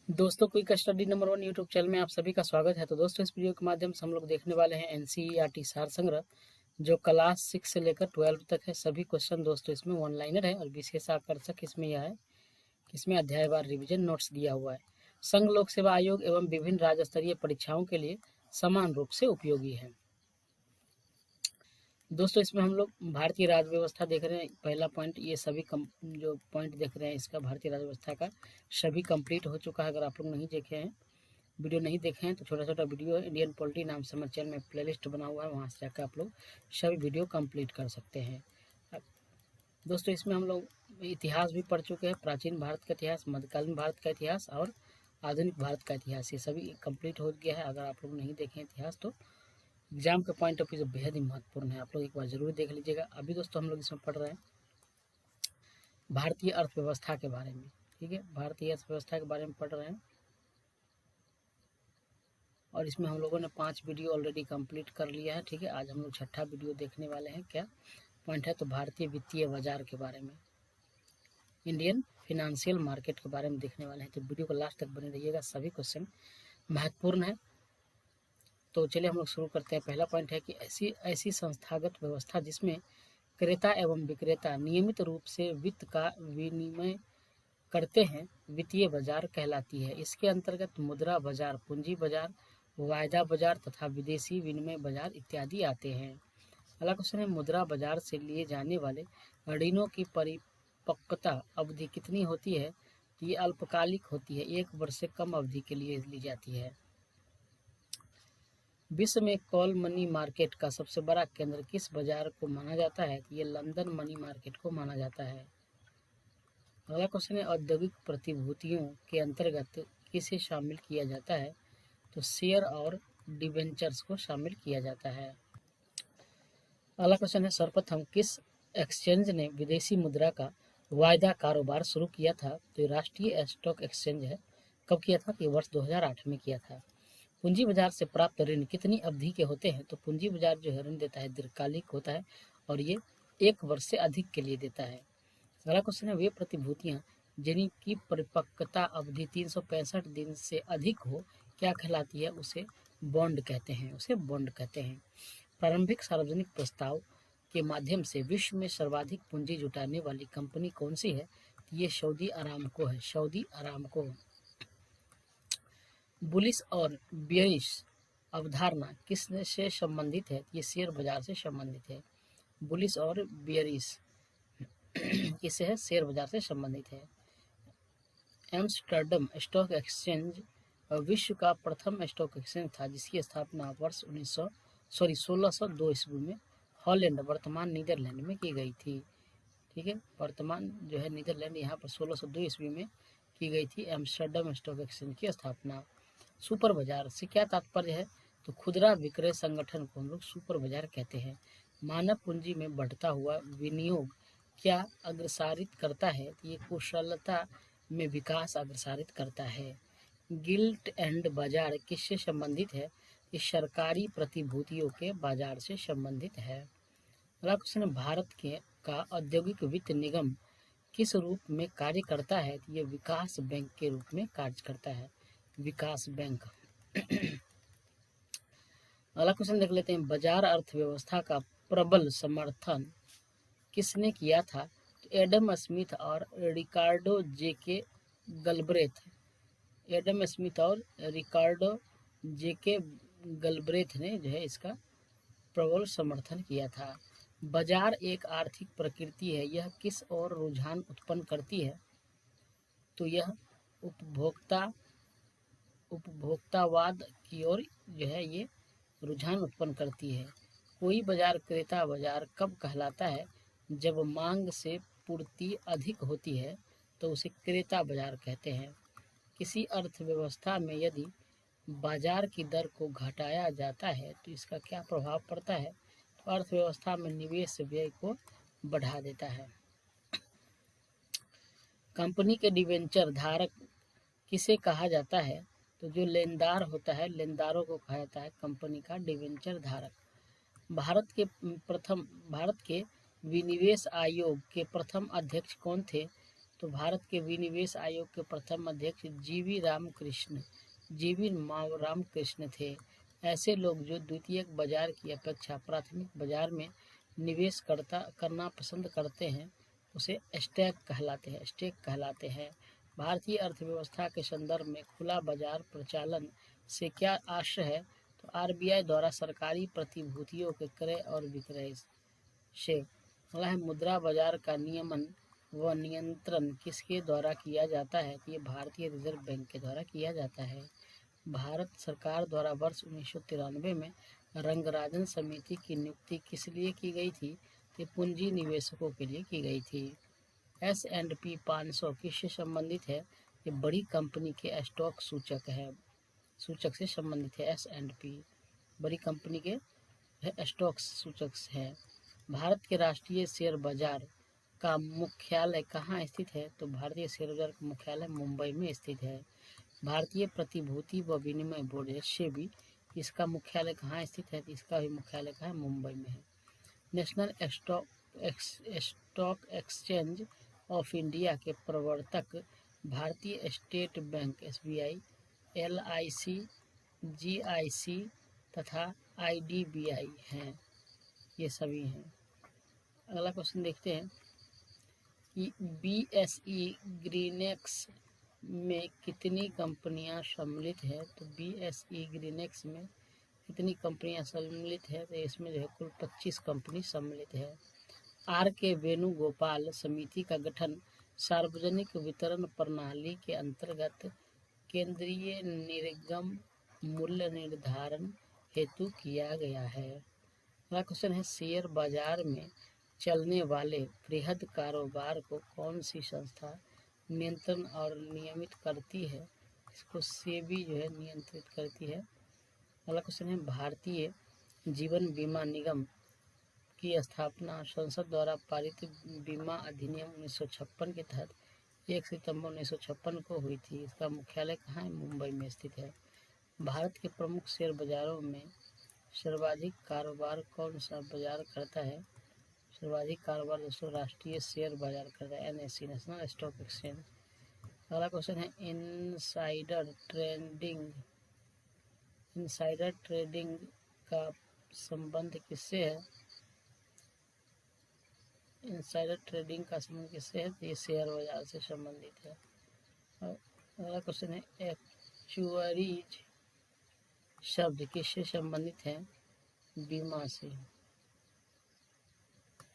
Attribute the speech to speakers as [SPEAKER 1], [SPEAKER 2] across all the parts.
[SPEAKER 1] दोस्तों, quick study number 1 YouTube channel में आप सभी का स्वागत है। तो दोस्तों, इस वीडियो के माध्यम से हम लोग देखने वाले हैं एनसीईआरटी सार संग्रह, जो क्लास 6 से लेकर 12 तक है। सभी क्वेश्चन दोस्तों इसमें वन लाइनर है और विशेष आकर्षक इसमें यह है कि इसमें अध्यायवार रिवीजन नोट्स दिया हुआ है। संघ लोक सेवा आयोग एवं विभिन्न राज्य स्तरीय परीक्षाओं के लिए समान रूप से उपयोगी है। दोस्तों, इसमें हम लोग भारतीय राज्य व्यवस्था देख रहे हैं। पहला पॉइंट, ये सभी जो पॉइंट देख रहे हैं इसका भारतीय राज्य व्यवस्था का सभी कंप्लीट हो चुका है। अगर आप लोग नहीं देखे हैं, वीडियो नहीं देखे हैं, तो छोटा छोटा वीडियो है, इंडियन पॉलिटी नाम से हमारे चैनल में प्लेलिस्ट बना हुआ है, वहाँ से जाकर आप लोग सभी वीडियो कंप्लीट कर सकते हैं। अब दोस्तों, इसमें हम लोग इतिहास भी पढ़ चुके हैं। प्राचीन भारत का इतिहास, मध्यकालीन भारत का इतिहास और आधुनिक भारत का इतिहास, ये सभी कंप्लीट हो गया है। अगर आप लोग नहीं देखें इतिहास, तो एग्जाम के पॉइंट ऑफ व्यू से बेहद ही महत्वपूर्ण है, आप लोग एक बार जरूर देख लीजिएगा। अभी दोस्तों हम लोग इसमें पढ़ रहे हैं भारतीय अर्थव्यवस्था के बारे में। ठीक है, भारतीय अर्थव्यवस्था के बारे में पढ़ रहे हैं और इसमें हम लोगों ने 5 वीडियो ऑलरेडी कंप्लीट कर लिया है। ठीक है, आज हम लोग छठा वीडियो देखने वाले हैं। क्या पॉइंट है? तो भारतीय वित्तीय बाजार के बारे में, इंडियन फिनेंशियल मार्केट के बारे में देखने वाले हैं। तो वीडियो को लास्ट तक बने रहिएगा, सभी क्वेश्चन महत्वपूर्ण है। तो चलिए हम लोग शुरू करते हैं। पहला पॉइंट है कि ऐसी ऐसी संस्थागत व्यवस्था जिसमें क्रेता एवं विक्रेता नियमित रूप से वित्त का विनिमय करते हैं, वित्तीय बाजार कहलाती है। इसके अंतर्गत मुद्रा बाजार, पूंजी बाजार, वायदा बाजार तथा विदेशी विनिमय बाजार इत्यादि आते हैं। अगला क्वेश्चन है, मुद्रा बाजार से लिए जाने वाले ऋणों की परिपक्वता अवधि कितनी होती है? तो ये अल्पकालिक होती है, 1 वर्ष से कम अवधि के लिए ली जाती है। विश्व में कॉल मनी मार्केट का सबसे बड़ा केंद्र किस बाजार को माना जाता है? तो ये लंदन मनी मार्केट को माना जाता है। अगला क्वेश्चन है, औद्योगिक प्रतिभूतियों के अंतर्गत किसे शामिल किया जाता है? तो शेयर और डिबेंचर्स को शामिल किया जाता है। अगला क्वेश्चन है, सर्वप्रथम किस एक्सचेंज ने विदेशी मुद्रा का वायदा कारोबार शुरू किया था? तो राष्ट्रीय स्टॉक एक्सचेंज है। कब किया था? तो वर्ष 2008 में किया था। पूंजी बाजार से प्राप्त ऋण कितनी अवधि के होते हैं? तो पूंजी बाजार जो है ऋण देता है दीर्घकालिक होता है और ये 1 वर्ष से अधिक के लिए देता है। अगला क्वेश्चन है, वे प्रतिभूतियां जिनकी परिपक्वता अवधि 365 दिन से अधिक हो क्या कहलाती है? उसे बॉन्ड कहते हैं, उसे बॉन्ड कहते हैं। प्रारंभिक सार्वजनिक प्रस्ताव के माध्यम से विश्व में सर्वाधिक पूंजी जुटाने वाली कंपनी कौन सी है? ये सऊदी अरामको है, सऊदी अरामको। बुलिश और बियरिश अवधारणा किस से संबंधित है? ये शेयर बाजार से संबंधित है। बुलिश और बियरिश किससे है? शेयर बाजार से संबंधित है। एम्स्टर्डम स्टॉक एक्सचेंज विश्व का प्रथम स्टॉक एक्सचेंज था, जिसकी स्थापना वर्ष 1602 ईस्वी में हॉलैंड, वर्तमान नीदरलैंड में की गई थी। ठीक है, वर्तमान जो है नीदरलैंड, यहाँ पर 1602 ईस्वी में की गई थी एम्स्टर्डम स्टॉक एक्सचेंज की स्थापना। सुपर बाजार से क्या तात्पर्य है? तो खुदरा विक्रय संगठन को हम लोग सुपर बाजार कहते हैं। मानव पूंजी में बढ़ता हुआ विनियोग क्या अग्रसारित करता है? ये कुशलता में विकास अग्रसारित करता है। गिल्ट एंड बाजार किससे संबंधित है? ये सरकारी प्रतिभूतियों के बाजार से संबंधित है। अगला क्वेश्चन है, भारत के का औद्योगिक वित्त निगम किस रूप में कार्य करता है? ये विकास बैंक के रूप में कार्य करता है, विकास बैंक। अगला क्वेश्चन देख लेते हैं, बाजार अर्थव्यवस्था का प्रबल समर्थन किसने किया था? तो एडम स्मिथ और रिकार्डो जेके गलब्रेथ। एडम स्मिथ और रिकार्डो जेके गलब्रेथ ने जो है इसका प्रबल समर्थन किया था। बाजार एक आर्थिक प्रकृति है, यह किस ओर रुझान उत्पन्न करती है? तो यह उपभोक्तावाद की ओर जो है ये रुझान उत्पन्न करती है। कोई बाजार क्रेता बाजार कब कहलाता है? जब मांग से पूर्ति अधिक होती है तो उसे क्रेता बाजार कहते हैं। किसी अर्थव्यवस्था में यदि बाजार की दर को घटाया जाता है तो इसका क्या प्रभाव पड़ता है? तो अर्थव्यवस्था में निवेश व्यय को बढ़ा देता है। कंपनी के डिवेंचर धारक किसे कहा जाता है? तो जो लेनदार होता है, लेनदारों को कहा जाता है कंपनी का डिवेंचर धारक। भारत के विनिवेश आयोग के प्रथम अध्यक्ष कौन थे? तो भारत के विनिवेश आयोग के प्रथम अध्यक्ष जीवी रामकृष्ण थे। ऐसे लोग जो द्वितीयक बाजार की अपेक्षा प्राथमिक बाजार में निवेश करना पसंद करते हैं उसे स्टेक कहलाते हैं। भारतीय अर्थव्यवस्था के संदर्भ में खुला बाजार प्रचलन से क्या आशय है? तो आरबीआई द्वारा सरकारी प्रतिभूतियों के क्रय और विक्रय से। अगला है मुद्रा बाजार का नियमन व नियंत्रण किसके द्वारा किया जाता है? तो ये भारतीय रिजर्व बैंक के द्वारा किया जाता है। भारत सरकार द्वारा वर्ष 1993 में रंगराजन समिति की नियुक्ति किस लिए की गई थी? ये पूंजी निवेशकों के लिए की गई थी। S&P 500 किससे संबंधित है? ये बड़ी कंपनी के स्टॉक सूचक से संबंधित है। S&P बड़ी कंपनी के स्टॉक सूचक है। भारत के राष्ट्रीय शेयर बाजार का मुख्यालय कहाँ स्थित है? तो भारतीय शेयर बाजार का मुख्यालय मुंबई में स्थित है। भारतीय प्रतिभूति व विनिमय बोर्ड सेबी इसका मुख्यालय कहाँ स्थित है? तो इसका भी मुख्यालय कहाँ है? मुंबई में है। National stock exchange of India के प्रवर्तक भारतीय state bank SBI, LIC, GIC तथा IDBI हैं। ये सभी हैं। अगला क्वेश्चन देखते हैं कि BSE ग्रीनेक्स में कितनी कंपनियां सम्मिलित है? तो BSE ग्रीनेक्स में कितनी कंपनियां सम्मिलित है? तो इसमें जो है कुल 25 कंपनी सम्मिलित है। RK वेणुगोपाल समिति का गठन सार्वजनिक वितरण प्रणाली के अंतर्गत केंद्रीय निर्गम मूल्य निर्धारण हेतु किया गया है। अगला क्वेश्चन है शेयर बाजार में चलने वाले बृहद कारोबार को कौन सी संस्था नियंत्रण और नियमित करती है? इसको सेबी जो है नियंत्रित करती है। अगला क्वेश्चन है भारतीय जीवन बीमा निगम की स्थापना संसद द्वारा पारित बीमा अधिनियम 1956 के तहत 1 सितंबर 1956 को हुई थी। इसका मुख्यालय कहाँ है? मुंबई में स्थित है। भारत के प्रमुख शेयर बाजारों में सर्वाधिक कारोबार कौन सा बाजार करता है? सर्वाधिक कारोबार दोस्तों राष्ट्रीय शेयर बाजार करता है, NSE नेशनल स्टॉक एक्सचेंज। अगला क्वेश्चन है इनसाइडर ट्रेडिंग का संबंध किससे है? इनसाइडर ट्रेडिंग का संबंध किससे है? तो ये शेयर बाजार से संबंधित है। अगला क्वेश्चन है एक्चुअरीज शब्द किससे संबंधित है? बीमा से।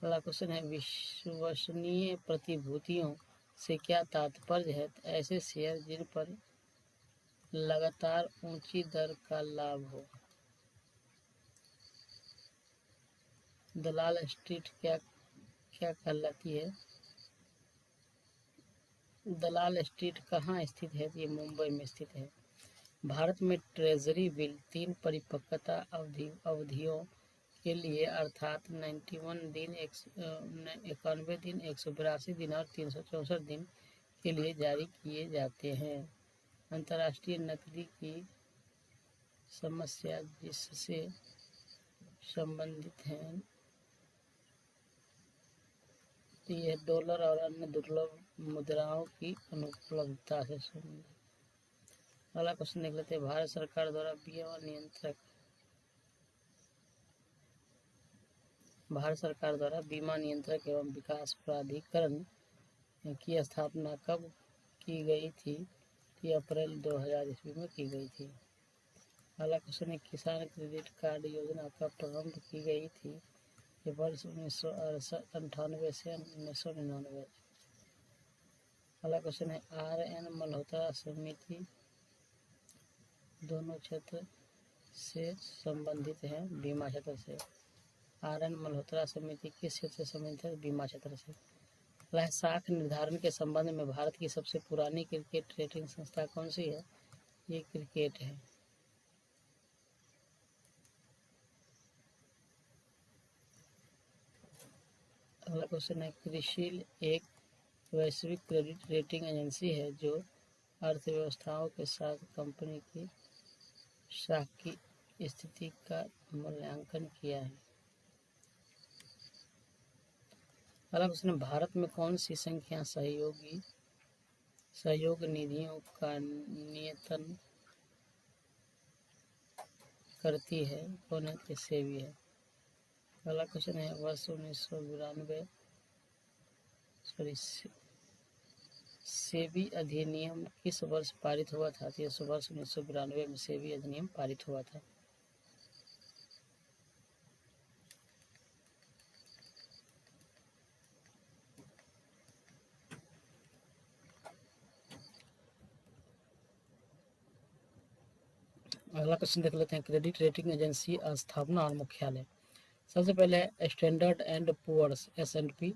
[SPEAKER 1] अगला क्वेश्चन है विश्वसनीय प्रतिभूतियों से क्या तात्पर्य है? तो ऐसे शेयर जिन पर लगातार ऊंची दर का लाभ हो। दलाल स्ट्रीट क्या कहलाती है? दलाल स्ट्रीट कहाँ स्थित है? ये मुंबई में स्थित है। भारत में ट्रेजरी बिल 3 परिपक्वता अवधियों के लिए अर्थात 91 दिन, 91 दिन, 182 दिन और 364 दिन के लिए जारी किए जाते हैं। अंतर्राष्ट्रीय नकदी की समस्या जिससे संबंधित है तो यह डॉलर और अन्य दुर्लभ मुद्राओं की अनुपलब्धता से संबंधित। अगला क्वेश्चन देख लेते हैं भारत सरकार द्वारा बीमा नियंत्रक एवं विकास प्राधिकरण की स्थापना कब की गई थी? ये अप्रैल 2000 ईस्वी में की गई थी। अगला क्वेश्चन है किसान क्रेडिट कार्ड योजना कब प्रारंभ की गई थी? ये वर्ष 1998 से 1999। अगला क्वेश्चन है RN मल्होत्रा समिति दोनों क्षेत्र से संबंधित है, बीमा क्षेत्र से। RN मल्होत्रा समिति किस क्षेत्र से संबंधित है? बीमा क्षेत्र से। साख निर्धारण के संबंध में भारत की सबसे पुरानी क्रिकेट रेटिंग संस्था कौन सी है? ये क्रिकेट है। अगला क्वेश्चन है क्रिसिल एक वैश्विक क्रेडिट रेटिंग एजेंसी है जो अर्थव्यवस्थाओं के साथ कंपनी की साख की स्थिति का मूल्यांकन किया है। अगला क्वेश्चन भारत में कौन सी संख्या सहयोगी सहयोग निधियों का नियंत्रण करती है? कौन है? ये सेबी है। अगला क्वेश्चन है, वर्ष 1992 सॉरी सेबी अधिनियम किस वर्ष पारित हुआ था? तो इस वर्ष 1992 में सेबी अधिनियम पारित हुआ था। अगला क्वेश्चन देख लेते हैं, क्रेडिट रेटिंग एजेंसी स्थापना और मुख्यालय। सबसे पहले है स्टैंडर्ड एंड पुअर्स S&P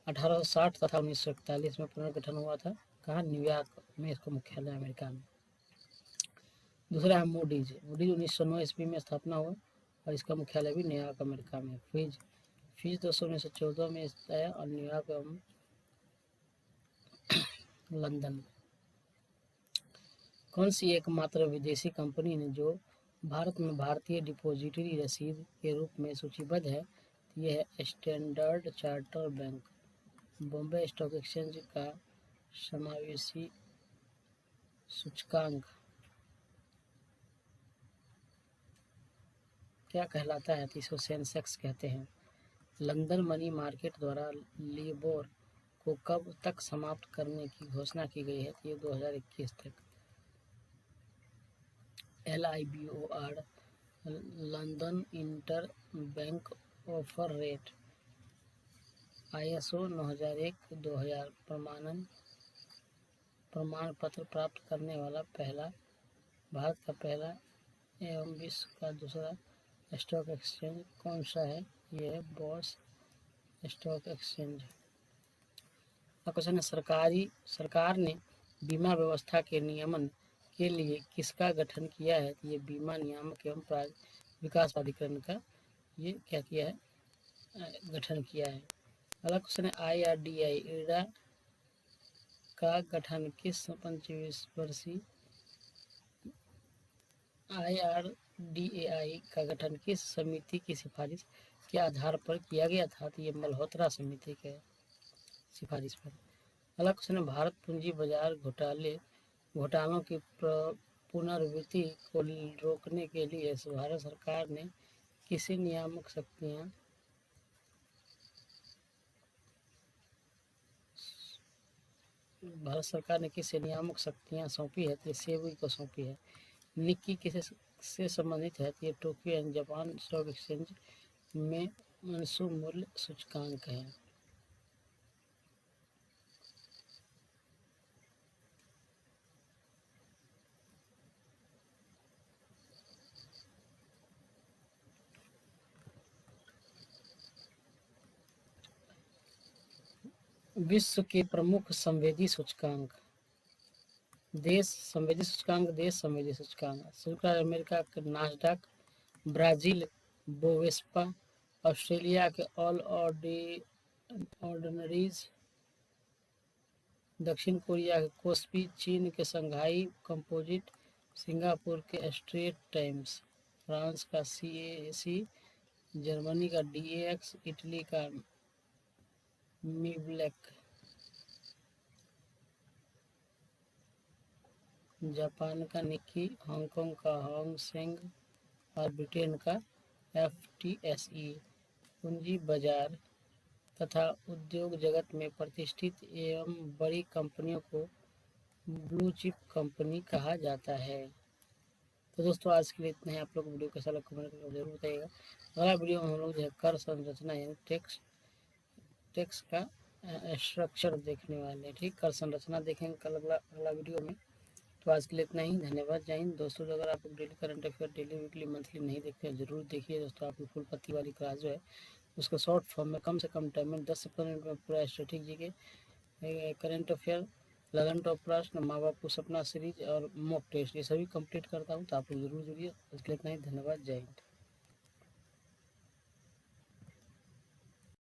[SPEAKER 1] 1860 तथा 1941 में पुनर्गठन हुआ था। कहाँ? न्यूयॉर्क में इसका मुख्यालय अमेरिका में। दूसरा है मूडीज 1909 ईस्वी में स्थापना हुआ और इसका मुख्यालय भी न्यूयॉर्क अमेरिका में। फीज 1914 में आया और न्यूयॉर्क एवं लंदन। कौन सी एकमात्र विदेशी कंपनी ने जो भारत में भारतीय डिपॉजिटरी रसीद के रूप में सूचीबद्ध है? यह है standard charter bank. Bombay stock exchange का समावेशी सूचकांक क्या कहलाता है? तो इसको सेंसेक्स कहते हैं। लंदन मनी मार्केट द्वारा लिबोर को कब तक समाप्त करने की घोषणा की गई है? तो ये 2021 तक। LIBOR London inter bank offer rate ISO 9001-2000 प्रमाण पत्र प्राप्त करने वाला भारत का पहला एवं विश्व का दूसरा स्टॉक एक्सचेंज कौन सा है? ये है बॉम्बे स्टॉक एक्सचेंज। क्वेश्चन है, सरकार ने बीमा व्यवस्था के नियमन के लिए किसका गठन किया है? ये बीमा नियामक एवं विकास प्राधिकरण का ये क्या किया है? गठन किया है। अगला क्वेश्चन है, IRDAI का गठन किस पंचवर्षीय IRDAI का गठन किस समिति की सिफारिश के आधार पर किया गया था? तो ये मल्होत्रा समिति के सिफारिश पर। अगला क्वेश्चन है, भारत पूंजी बाजार घोटालों की पुनरावृत्ति को रोकने के लिए भारत सरकार ने किसे नियामक शक्तियां सौंपी है? तो सेबी को सौंपी है। निक्की किसे से संबंधित है? तो ये Tokyo and Japan stock exchange में मनसू मूल्य सूचकांक है। विश्व के प्रमुख संवेदी सूचकांक देश संवेदी सूचकांक संयुक्त राज्य अमेरिका के नास्डॉक, ब्राजील बोवेस्पा, ऑस्ट्रेलिया के ऑल ऑर्डिनरीज, दक्षिण कोरिया के कोस्पी, चीन के शंघाई कंपोजिट, सिंगापुर के स्ट्रेट टाइम्स, फ्रांस का CAC, जर्मनी का DAX, इटली का मीब्लैक, जापान का निक्की, हांगकांग का हांग सेंग और ब्रिटेन का FTSE। पूंजी बाजार तथा उद्योग जगत में प्रतिष्ठित एवं बड़ी कंपनियों को ब्लू चिप कंपनी कहा जाता है। तो दोस्तों आज के लिए इतना ही। आप लोग वीडियो कैसा लगा कमेंट करके जरूर बताइएगा। अगला वीडियो में हम लोग जो है कर संरचना यानी टेक्स का स्ट्रक्चर देखने वाले हैं। ठीक, कर संरचना देखेंगे कल अगला वीडियो में। तो आज के लिए इतना ही। धन्यवाद, जय हिंद। दोस्तों अगर आप daily current affair daily weekly monthly नहीं देखते हैं जरूर देखिए दोस्तों। आपकी फुल पत्ती वाली क्लास जो है उसको शॉर्ट फॉर्म में कम से कम टाइम में 10 से 15 मिनट में पूरा स्ट्रेटेजी के करंट अफेयर, लगन टॉप प्रश्न, माँ बाप को सपना सीरीज और मॉक टेस्ट ये सभी कंप्लीट करता हूँ। तो आप लोग जरूर जुड़िए। आज के लिए इतना ही। धन्यवाद, जय हिंद।